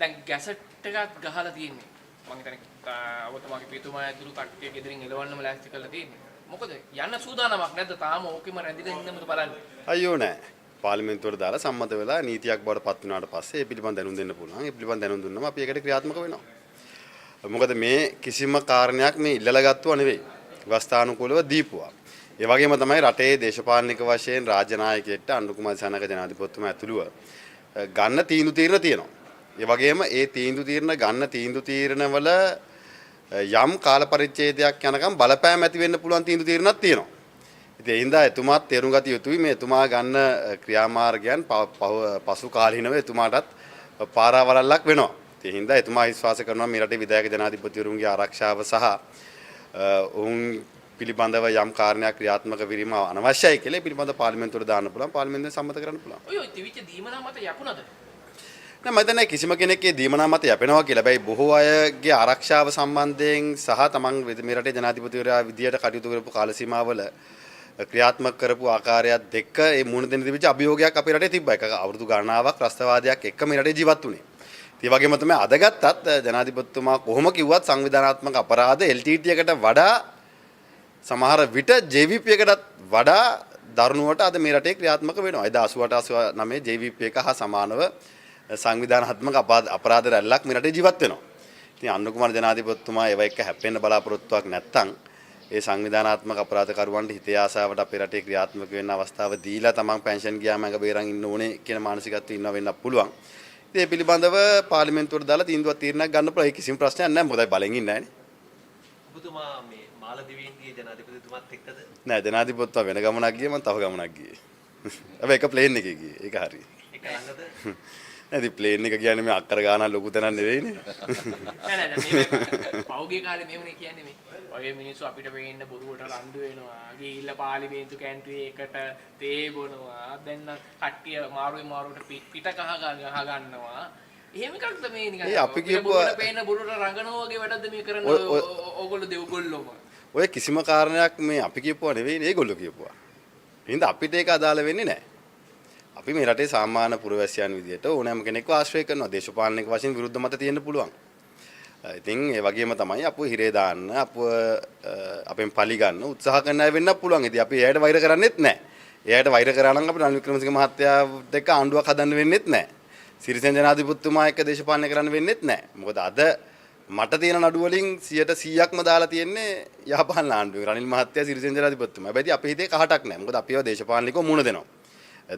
දැන් ගැසට් එකක් ගහලා තියෙන්නේ. මම හිතන්නේ ඔබතුමාගේ පියතුමා ඇතුළු කට්ටිය ගෙදරින් එලවන්නම ලෑස්ති කරලා තියෙන්නේ. මොකද යන්න සූදානමක් නැද්ද? තාම ඕකෙම රැඳිලා ඉන්නමද බලන්න. අයියෝ නෑ. පාර්ලිමේන්තුවට දාලා සම්මත වෙලා නීතියක් බවට පත් වුණාට පස්සේ ඒ පිළිබඳ දැනුම් දෙන්න පුළුවන්. ඒ පිළිබඳ දැනුම් දුන්නම අපි ඒකට ක්‍රියාත්මක වෙනවා. මොකද මේ කිසිම කාරණයක් මේ ඉල්ලලා ගත්තව නෙවෙයි. ව්‍යවස්ථානුකූලව දීපුවා. ඒ වගේම තමයි රටේ දේශපාලනික වශයෙන් රාජ්‍ය නායකයෙක්ට අනුර කුමාර දිසානායක ජනාධිපතිතුමා ඇතුළුව ගන්න තීන්දුව తీරන තියෙනවා. ඒ වගේම ඒ ගන්න තීන්දුව తీරනවල යම් කාල පරිච්ඡේදයක් යනකම් බලපෑම් ඇති වෙන්න පුළුවන් තීන්දුව తీරනක් තියෙනවා. ඉතින් ඒ හින්දා එතුමාත් තේරුම් ගත යුතුයි මේ එතුමා ගන්න ක්‍රියාමාර්ගයන් පසු කාලීනව එතුමාටත් පාරාවලල්ලක් වෙනවා. ඒ හින්දා එතුමා විශ්වාස කරනවා මේ රටේ විධායක ජනාධිපතිවරුන්ගේ ආරක්ෂාව සහ ඔවුන් පිළිබඳව යම් කාරණයක් ක්‍රියාත්මක කිරීම අනවශ්‍යයි කියලා පිළිබඳ පාර්ලිමේන්තුවට දාන්න පුළුවන්. පාර්ලිමේන්තුවෙන් සම්මත කරන්න පුළුවන්. ඔය තිවිච්ච දීමනා මත යකුණද? නෑ මම දන්නේ කිසිම කෙනෙක්ගේ දීමනා මත යැපෙනවා කියලා. හැබැයි බොහෝ අයගේ ආරක්ෂාව සම්බන්ධයෙන් සහ තමන් මේ රටේ ජනාධිපතිවරයා විදියට කටයුතු කරපු කාල සීමාවල ක්‍රියාත්මක කරපු ආකාරයත් දෙක ඒ මුණ දෙන්න තිබිච්ච අභියෝගයක් අපේ රටේ තිබ්බා. ඒක අවුරුදු ගණනාවක් රස්තවාදයක් එක්ක මේ රටේ ජීවත් වුණේ. ඒ වගේම තමයි අද ගත්තත් ජනාධිපතිතුමා කොහොම කිව්වත් සංවිධානාත්මක අපරාධ LTT එකට වඩා සමහර විට JVP එකටත් වඩා දරුණුවට අද මේ රටේ ක්‍රියාත්මක වෙනවා. 88 89 JVP එක හා සමානව සංවිධානාත්මක අපරාධ රැල්ලක් මේ රටේ ජීවත් වෙනවා. ඉතින් අනුර කුමාර ජනාධිපතිතුමා ඒව එක්ක හැප්පෙන්න බලාපොරොත්තුවක් නැත්තම් ඒ සංවිධානාත්මක අපරාධකරුවන්ට හිතේ ආසාවට අපේ රටේ ක්‍රියාත්මක වෙන්න අවස්ථාව දීලා තමන් පෙන්ෂන් ගියාම එක බේරන් ඉන්න ඕනේ කියන මානසිකත්වය ඉන්න වෙන්න පුළුවන්. ඉතින් ඒ පිළිබඳව පාර්ලිමේන්තුවට දාලා තීන්දුවක් తీරනක් ගන්න පුළුවන්. ඒ කිසිම ප්‍රශ්නයක් නැහැ. මොකද බලෙන් ඉන්නේ නැහනේ. ඔබතුමා මේ මාලදිවයින්ගේ ජනාධිපතිතුමාත් එක්කද? නෑ ජනාධිපතිතුමා වෙන ගමනක් ගියේ මම තව ගමනක් ගියේ. හැබැයි එක ප්ලේන් එකේ ගියේ. ඒක හරි. එක ළඟද? නැති ප්ලේන් එක කියන්නේ මේ අක්කර ගානක් ලොකු තැනක් නෙවෙයිනේ. නෑ නෑ මේ පෞගේ කාලේ මෙහෙමනේ කියන්නේ මේ. ඔය මිනිස්සු අපිට වෙන්න බොරුවට රණ්ඩු වෙනවා. ගිහිල්ලා පාර්ලිමේන්තු කැන්ට්‍රි එකට තේ බොනවා. දැන් කට්ටිය මාරුවට පිට කහ ගන්නවා. එහෙම එකක්ද මේ නිකන් අපි කියපුවා පේන බොරුවට රඟනවා වගේ වැඩක්ද මේ කරන්නේ ඕගොල්ලෝ දෙව්ගොල්ලෝම. ඔය කිසිම කාරණයක් මේ අපි කියපුවා නෙවෙයිනේ ඒගොල්ලෝ කියපුවා. එහෙනම් අපිට ඒක අදාළ වෙන්නේ නැහැ. අපි මේ රටේ සාමාන්‍ය පුරවැසියන් විදියට ඕනෑම කෙනෙක්ව ආශ්‍රය කරනවා. දේශපාලනික වශයෙන් විරුද්ධ මත තියෙන්න පුළුවන්. ඉතින් ඒ වගේම තමයි අපව හිරේ දාන්න, අපව අපෙන් පලි ගන්න උත්සාහ කරන අය වෙන්නත් පුළුවන්. ඉතින් අපි එයාට වෛර කරන්නේත් නැහැ. එයාට වෛර කරා නම් අපිට රනිල් වික්‍රමසිංහ මහත්තයාත් එක්ක ආණ්ඩුවක් හදන්න වෙන්නේත් නැහැ. සිරිසෙන් ජනාධිපතිතුමා එක්ක දේශපාලනය කරන්න වෙන්නේත් නැහැ. මොකද අද මට තියෙන නඩු වලින් 100%ක්ම දාලා තියෙන්නේ යහපාලන ආණ්ඩුවේ. රනිල් මහත්තයා සිරිසෙන් ජනාධිපතිතුමා. හැබැයි අපේ හිතේ කහටක් නැහැ. මොකද අපිව දේශපාලනිකව මුණ දෙනවා.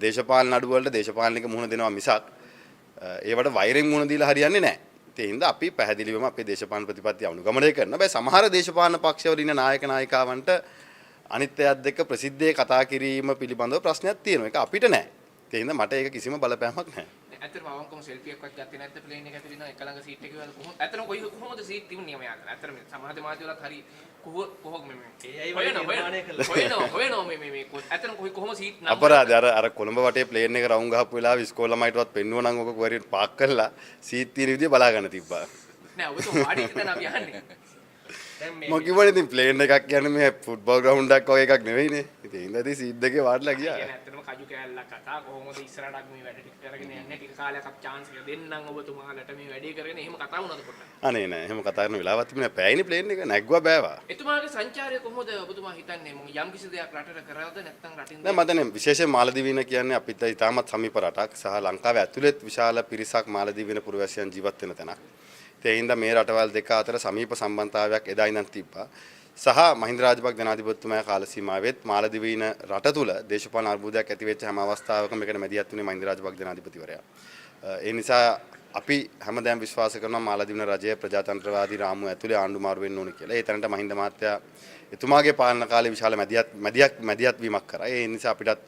දේශපාලන නඩු වලට දේශපාලනික මුණ දෙනවා මිසක් ඒවට වෛරෙන් මුණ දීලා හරියන්නේ නැහැ. ඒ හින්දා අපි පැහැදිලිවම අපේ දේශපාලන ප්‍රතිපත්ති අනුගමනය කරනවා. හැබැයි සමහර දේශපාලන පක්ෂවල ඉන්න නායක නායිකාවන්ට අනිත්‍යයත් එක්ක ප්‍රසිද්ධියේ කතා කිරීම පිළිබඳව ප්‍රශ්නයක් තියෙනවා. ඒක අපිට නැහැ. ඒ හින්දා මට ඒක කිසිම බලපෑමක් නැහැ. ඇත්තටම අවංකවම සෙල්ෆි එකක්වත් ගත්තේ නැද්ද ප්ලේන් එක ඇතුළේ ඉඳන් එක ළඟ සීට් එකේ වල කොහොමද ඇත්තටම කොහොමද සීට් තිබුණේ මෙයා අතන ඇත්තටම සමාජ මාධ්‍යවලත් හරි කොහොම මේ ඒ අය නිර්මාණය කළා හොයනවා මේ ඇත්තටම කොහොම සීට් නම් අපරාධ අර කොළඹ වටේ ප්ලේන් එක රවුම් ගහපු වෙලාව ඉස්කෝල ළමයිටවත් පෙන්නුව නම් ඔක කොහරියට පාක් කරලා සීට් තියෙන විදිය බලා ගන්න තිබ්බා. නෑ ඔබතුමා වාඩි ඉඳන් අපි යන්නේ. මම කිව්වනේ ඉතින් ප්ලේන් එකක් කියන්නේ මේ ෆුට්බෝල් ග්‍රවුන්ඩ් එකක් වගේ එකක් නෙවෙයිනේ. ඉතින් ඒ හින්දා ඉතින් සීට් දෙකේ වාඩිලා ගියා. ඇත්තටම කජු කෑල්ලක් කතා කොහොමද ඉස්සරහට මේ වැඩ ටික කරගෙන යන්නේ ටික කාලයක් අප chance එක දෙන්නම් ඔබතුමාලට මේ වැඩේ කරගෙන එහෙම කතා වුණාද පොඩ්ඩක්? අනේ නෑ එහෙම කතා කරන වෙලාවක් තිබුණේ නෑ. පෑයිනේ ප්ලේන් එක නැග්ගුවා බෑවා. එතුමාගේ සංචාරය කොහොමද ඔබතුමා හිතන්නේ? යම් කිසි දෙයක් රටට කරාද නැත්නම් රටින් නෑ මම දන්නේ විශේෂයෙන් මාලදිවයින කියන්නේ අපිට ඉතාමත් සමීප රටක් සහ ලංකාවේ ඇතුළත් විශාල පිරිසක් මාලදිවයින පුරවැසියන් ජීවත් වෙන තැනක්. ඒ හින්දා මේ රටවල් දෙක අතර සමීප සම්බන්ධතාවයක් එදා ඉඳන් තිබ්බා. සහ මහින්ද රාජපක්ෂ ජනාධිපතිතුමාගේ කාල සීමාවෙත් මාලදිවයින රට තුල දේශපාලන අර්බුදයක් ඇති වෙච්ච හැම අවස්ථාවකම මේකට මැදිහත් වුණේ මහින්ද රාජපක්ෂ ජනාධිපතිවරයා. ඒ නිසා අපි හැමදාම විශ්වාස කරනවා මාලදිවයින රජය ප්‍රජාතන්ත්‍රවාදී රාමුව ඇතුලේ ආණ්ඩු මාරු වෙන්න ඕනේ කියලා. ඒ තරමට මහින්ද මහත්තයා එතුමාගේ පාලන කාලේ විශාල මැදිහත් වීමක් කරා. ඒ නිසා අපිටත්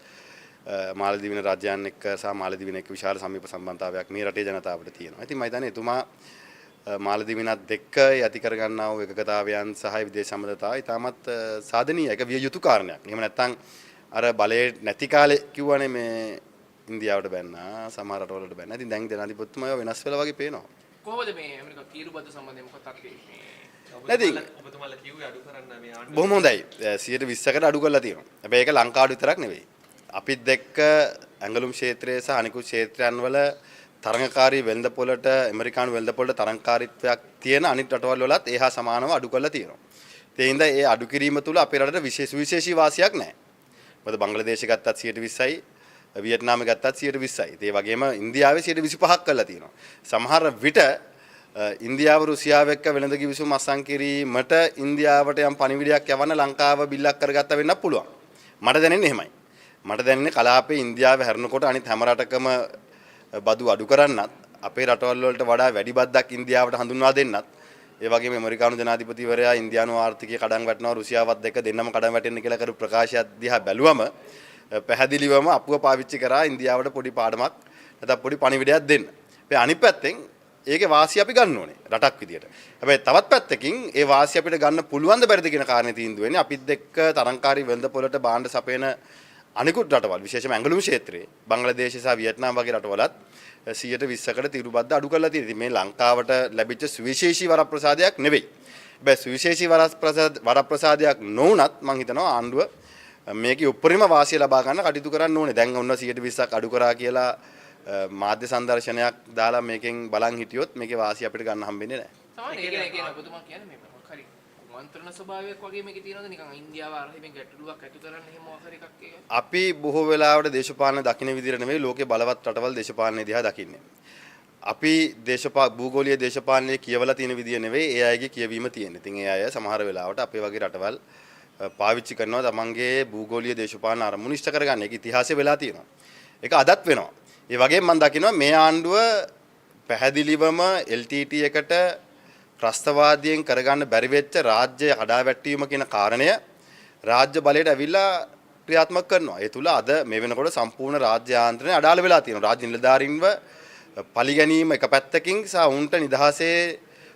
මාලදිවයින රජයන් එක්ක සහ මාලදිවයින එක්ක විශාල සමීප සම්බන්ධතාවයක් මේ රටේ ජනතාවට තියෙනවා. ඉතින් මම හිතන්නේ එතුමා මාලදිවයිනත් එක්ක යටි කර ගන්නා වූ එකගතාවයන් සහ විදේශ සම්බන්ධතාවය ඉතාමත් සාධනීය එක විය යුතු කාරණයක්. එහෙම නැත්නම් අර බලේ නැති කාලේ කිව්වනේ මේ ඉන්දියාවට බැන්නා සමහර රටවලට බැන්නා. ඉතින් දැන් ජනාධිපතිතුමා වෙනස් වෙලා වගේ පේනවා. කොහොමද මේ ඇමරිකා තීරුබද්ධ සම්බන්ධයෙන් මොකක්ද මේ නැති ඔබතුමාලා කිව්වේ අඩු කරන්න මේ ආණ්ඩුව බොහොම හොඳයි 120කට අඩු කරලා තියෙනවා. හැබැයි ඒක ලංකාවට විතරක් නෙවෙයි. අපිත් එක්ක ඇඟලුම් ක්ෂේත්‍රයේ සහ අනිකුත් ක්ෂේත්‍රයන් වල තරඟකාරී වෙළඳපොළට ඇමරිකානු වෙළඳපොළට තරඟකාරීත්වයක් තියෙන අනිත් රටවල් වලත් ඒහා සමානව අඩු කරලා තියෙනවා. ඒ හින්දා ඒ අඩු කිරීම තුළ අපේ රටට විශේෂී වාසියක් නැහැ. මොකද බංග්ලාදේශ ගත්තත් 20%යි වියට්නාම ගත්තත් 120යි. ඒ වගේම ඉන්දියාවේ 125ක් කරලා තියෙනවා. සමහර විට ඉන්දියාව රුසියාව එක්ක වෙළඳ කිවිසුම් අත්සන් කිරීමට ඉන්දියාවට යම් පණිවිඩයක් යවන්න ලංකාව බිල්ලක් කරගත්ත වෙන්නත් පුළුවන්. මට දැනෙන්නේ එහෙමයි. මට දැනෙන්නේ කලාපේ ඉන්දියාව හැරෙනකොට අනිත් හැම රටකම බදු අඩු කරන්නත් අපේ රටවල් වලට වඩා වැඩි බද්දක් ඉන්දියාවට හඳුන්වා දෙන්නත් ඒ වගේම ඇමරිකානු ජනාධිපතිවරයා ඉන්දියානු ආර්ථිකය කඩන් වැටෙනවා රුසියාවත් එක්ක දෙන්නම කඩන් වැටෙන්න කියලා කරු ප්‍රකාශයක් දිහා බැලුවම පැහැදිලිවම අපුව පාවිච්චි කරා ඉන්දියාවට පොඩි පාඩමක් නැත්නම් පොඩි පණිවිඩයක් දෙන්න. මේ අනිත් පැත්තෙන් ඒකේ වාසිය අපි ගන්න ඕනේ රටක් විදියට. හැබැයි තවත් පැත්තකින් ඒ වාසිය අපිට ගන්න පුළුවන් ද බැරිද කියන කාරණේ තීන්දුව වෙන්නේ අපිත් එක්ක තරංකාරී වෙළඳපොළට භාණ්ඩ සපයන අනිකුත් රටවල් විශේෂයෙන්ම ඇඟලුම් ක්ෂේත්‍රයේ බංග්ලාදේශ සහ වියට්නාම් වගේ රටවලත් 120කට තිරුබද්ද අඩු කරලා තියෙනවා. ඉතින් මේ ලංකාවට ලැබිච්ච සුවිශේෂී වරප්‍රසාදයක් නෙවෙයි. හැබැයි සුවිශේෂී වරප්‍රසාදයක් නොවුනත් මම හිතනවා ආණ්ඩුව මේකේ උපරිම වාසිය ලබා ගන්න කටයුතු කරන්න ඕනේ. දැන් ඔන්න 120ක් අඩු කරා කියලා මාධ්‍ය සංදර්ශනයක් දාලා මේකෙන් බලන් හිටියොත් මේකේ වාසිය අපිට ගන්න හම්බෙන්නේ නැහැ. සාමාන්‍ය ඒ කියන ඔබතුමා කියන්නේ මේ මොකක් හරි මන්ත්‍රණ ස්වභාවයක් වගේ මේකේ තියෙනවද නිකන් ඉන්දියාව අරහිමින් ගැටලුවක් ඇති කරන්න එහෙම මොකක් හරි එකක් ඒක. අපි බොහෝ වෙලාවට දේශපාලන දකින්න විදිහට නෙවෙයි ලෝකේ බලවත් රටවල් දේශපාලනය දිහා දකින්නේ. අපි භූගෝලීය දේශපාලනයේ කියවලා තියෙන විදිය නෙවෙයි ඒ අයගේ කියවීම තියෙන්නේ. ඉතින් ඒ අය සමහර වෙලාවට අපේ වගේ රටවල් පාවිච්චි කරනවා තමන්ගේ භූගෝලීය දේශපාලන අරමුණු ඉෂ්ට කරගන්න. ඒක ඉතිහාසයේ වෙලා තියෙනවා. ඒක අදත් වෙනවා. ඒ වගේම මම දකිනවා මේ ආණ්ඩුව පැහැදිලිවම LTT එකට ත්‍රස්තවාදයෙන් කරගන්න බැරි වෙච්ච රාජ්‍ය කඩාවැටීම කියන කාරණය රාජ්‍ය බලයට ඇවිල්ලා ක්‍රියාත්මක කරනවා. ඒ තුල අද මේ වෙනකොට සම්පූර්ණ රාජ්‍ය ආන්ත්‍රණය අඩාල වෙලා තියෙනවා. රාජ්‍ය නිලධාරීන්ව පරිගැනීම එක පැත්තකින් සහ උන්ට නිදහසේ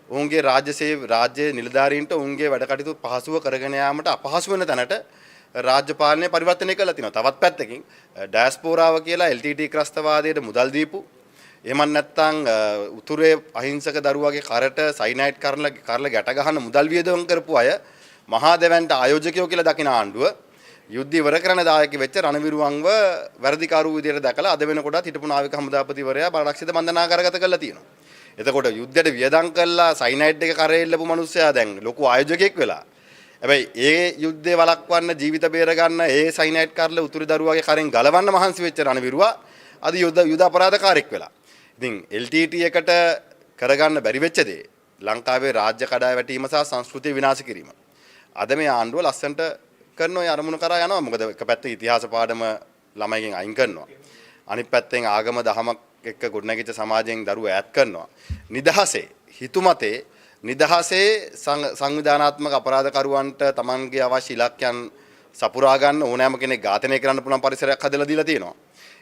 ඔවුන්ගේ රාජ්‍ය නිලධාරීන්ට ඔවුන්ගේ වැඩ කටයුතු පහසුව කරගෙන යාමට අපහසු වෙන තැනට රාජ්‍ය පාලනය පරිවර්තනය කරලා තිනවා. තවත් පැත්තකින් ඩයස්පෝරාව කියලා LTT ක්‍රස්තවාදයට මුදල් දීපු එහෙම නැත්නම් උතුරේ අහිංසක දරුවාගේ කරට සයිනයිඩ් කරලා ගැට ගහන මුදල් වියදම් කරපු අය මහා දෙවන්ට ආයෝජකයෝ කියලා දකින ආණ්ඩුව යුද්ධ ඉවර කරන දායක වෙච්ච රණවිරුවන්ව වැඩිකාරු විදියට දැකලා අද වෙනකොටත් හිටපු නාවික හමුදාපතිවරයා බරක්ෂිත බන්ධනාගාරගත කරලා තියෙනවා. එතකොට යුද්ධයට වියදම් කළා සයිනයිඩ් එක කරේ ඉල්ලපු මිනිස්සයා දැන් ලොකු ආයෝජකයෙක් වෙලා. හැබැයි ඒ යුද්ධේ වළක්වන්න ජීවිත බේර ගන්න ඒ සයිනයිඩ් කරලා උතුරු දරුවාගේ කරෙන් ගලවන්න මහන්සි වෙච්ච රණවිරුවා අද යුද අපරාධකාරයෙක් වෙලා. ඉතින් LTT එකට කරගන්න බැරි වෙච්ච දේ ලංකාවේ රාජ්‍ය කඩාවැටීම සහ සංස්කෘතිය විනාශ කිරීම. අද මේ ආණ්ඩුව ලස්සන්ට කරන ඔය අරමුණු කරා යනවා. මොකද එක පැත්තේ ඉතිහාස පාඩම ළමයිගෙන් අයින් කරනවා. අනිත් පැත්තෙන් ආගම දහමක් එක්ක ගොඩනැගිච්ච සමාජයෙන් දරුවෝ ඈත් කරනවා. නිදහසේ හිතුමතේ නිදහසේ සංවිධානාත්මක අපරාධකරුවන්ට තමන්ගේ අවශ්‍ය ඉලක්කයන් සපුරා ගන්න ඕනෑම කෙනෙක් ඝාතනය කරන්න පුළුවන් පරිසරයක් හදලා දීලා තියෙනවා.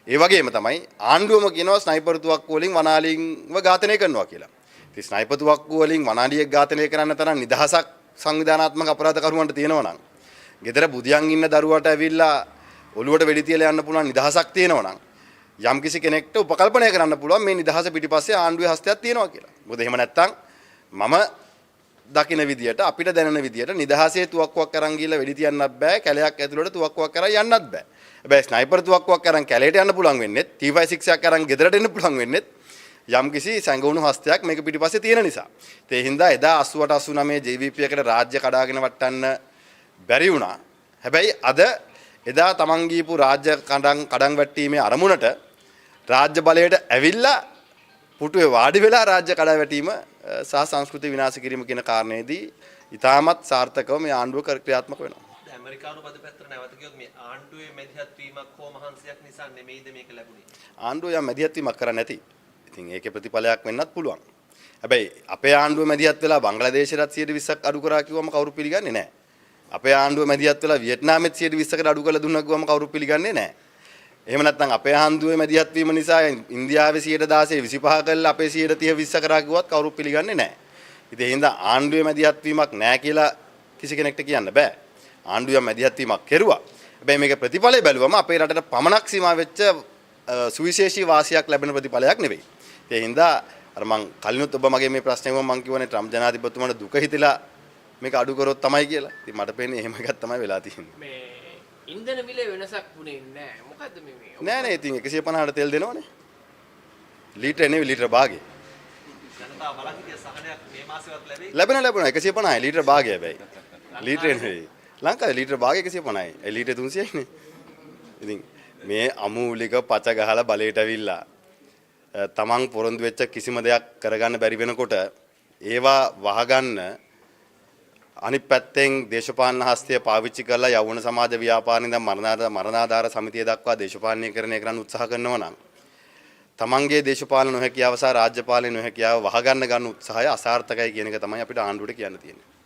ඒ වගේම තමයි ආණ්ඩුවම කියනවා ස්නයිපර් තුවක්කු වලින් වනාලීන්ව ඝාතනය කරනවා කියලා. ඉතින් ස්නයිපර් තුවක්කු වලින් වනාලියෙක් ඝාතනය කරන්න තරම් නිදහසක් සංවිධානාත්මක අපරාධකරුවන්ට තියෙනවා නම්, ගෙදර බුදියන් ඉන්න දරුවට ඇවිල්ලා ඔළුවට වෙඩි තියලා යන්න පුළුවන් නිදහසක් තියෙනවා නම්, යම්කිසි කෙනෙක්ට උපකල්පනය කරන්න පුළුවන් මේ නිදහස පිටිපස්සේ ආණ්ඩුවේ හස්තයක් තියෙනවා කියලා. මොකද එහෙම නැත්තම් මම දකින විදියට අපිට දැනෙන විදියට නිදහසේ තුවක්කුවක් අරන් ගිහලා වෙඩි තියන්නත් බෑ, කැලයක් ඇතුළට තුවක්කුවක් අරන් යන්නත් බෑ. හැබැයි ස්නයිපර් තුවක්කුවක් අරන් කැලේට යන්න පුළුවන් වෙන්නේ T56 එකක් අරන් ගෙදරට එන්න පුළුවන් වෙන්නේ යම්කිසි සංගුණු හස්තයක් මේක පිටිපස්සේ තියෙන නිසා. ඒ හින්දා එදා 88 89 JVP එකට රාජ්‍ය කඩාගෙන වටන්න බැරි වුණා. හැබැයි අද එදා තමන් ගියපු රාජ්‍ය කඩන් වැටීමේ අරමුණට රාජ්‍ය බලයට ඇවිල්ලා පුටුවේ වාඩි වෙලා රාජ්‍ය කඩාවැටීම සහ සංස්කෘති විනාශ කිරීම කියන කාරණේදී ඉතාමත් සාර්ථකව මේ ආණ්ඩුව ක්‍රියාත්මක වෙනවා. දැන් ඇමරිකානු බද පැත්තට නැවත ගියොත් මේ ආණ්ඩුවේ මැදිහත් වීමක් හෝ මහන්සියක් නිසා නෙමෙයිද මේක ලැබුණේ? ආණ්ඩුව යම් මැදිහත් වීමක් කරන්නේ නැති. ඉතින් ඒකේ ප්‍රතිඵලයක් වෙන්නත් පුළුවන්. හැබැයි අපේ ආණ්ඩුව මැදිහත් වෙලා බංග්ලාදේශයටත් 120ක් අඩු කරා කිව්වම කවුරු පිළිගන්නේ නැහැ. අපේ ආණ්ඩුව මැදිහත් වෙලා වියට්නාමෙත් 120කට අඩු කරලා දුන්නා කිව්වම කවුරු පිළිගන්නේ නැහැ. එහෙම නැත්නම් අපේ ආණ්ඩුවේ මැදිහත් වීම නිසා ඉන්දියාවේ 116 25 කළා අපේ 130 20 කරා කිව්වත් කවුරු පිළිගන්නේ නැහැ. ඉතින් ඒ හින්දා ආණ්ඩුවේ මැදිහත් වීමක් නැහැ කියලා කිසි කෙනෙක්ට කියන්න බෑ. ආණ්ඩුවේ මැදිහත් වීමක් කෙරුවා. හැබැයි මේක ප්‍රතිඵලය බැලුවම අපේ රටට පමණක් සීමා වෙච්ච සුවිශේෂී වාසියක් ලැබෙන ප්‍රතිඵලයක් නෙවෙයි. ඒ හින්දා අර මං කලිනුත් ඔබ මගේ මේ ප්‍රශ්නේම මං කිව්වනේ ට්‍රම්ප් ජනාධිපතිතුමාට දුක හිතිලා මේක අඩු කරොත් තමයි කියලා. ඉතින් මට පේන්නේ එහෙම එකක් තමයි වෙලා තියෙන්නේ. මේ ඉන්ධන මිලේ වෙනසක් වුණේ නැහැ. මොකද්ද මේ? නෑ ඉතින් 150ට තෙල් දෙනවනේ. ලීටර නෙවෙයි ලීටර භාගය. ජනතාව බලන් හිටිය සහනයක් මේ මාසෙවත් ලැබෙයි. ලැබෙනවා 150යි ලීටර භාගය හැබැයි. ලීටර නෙවෙයි. ලංකාවේ ලීටර භාගය 150යි. ඒ ලීටර 300යිනේ. ඉතින් මේ අමූලික පච ගහලා බලයට ඇවිල්ලා තමන් පොරොන්දු වෙච්ච කිසිම දෙයක් කරගන්න බැරි වෙනකොට ඒවා වහගන්න අනිත් පැත්තෙන් දේශපාලන හස්තය පාවිච්චි කරලා යවුණ සමාජ ව්‍යාපාරින් ඉඳන් මරණාධාර සමිතිය දක්වා දේශපාලනීකරණය කරන්න උත්සාහ කරනවා නම් තමන්ගේ දේශපාලන නොහැකියාව සහ රාජ්‍ය පාලන නොහැකියාව වහගන්න ගන්න උත්සාහය අසාර්ථකයි කියන එක තමයි අපිට ආණ්ඩුවට කියන්න තියෙන්නේ.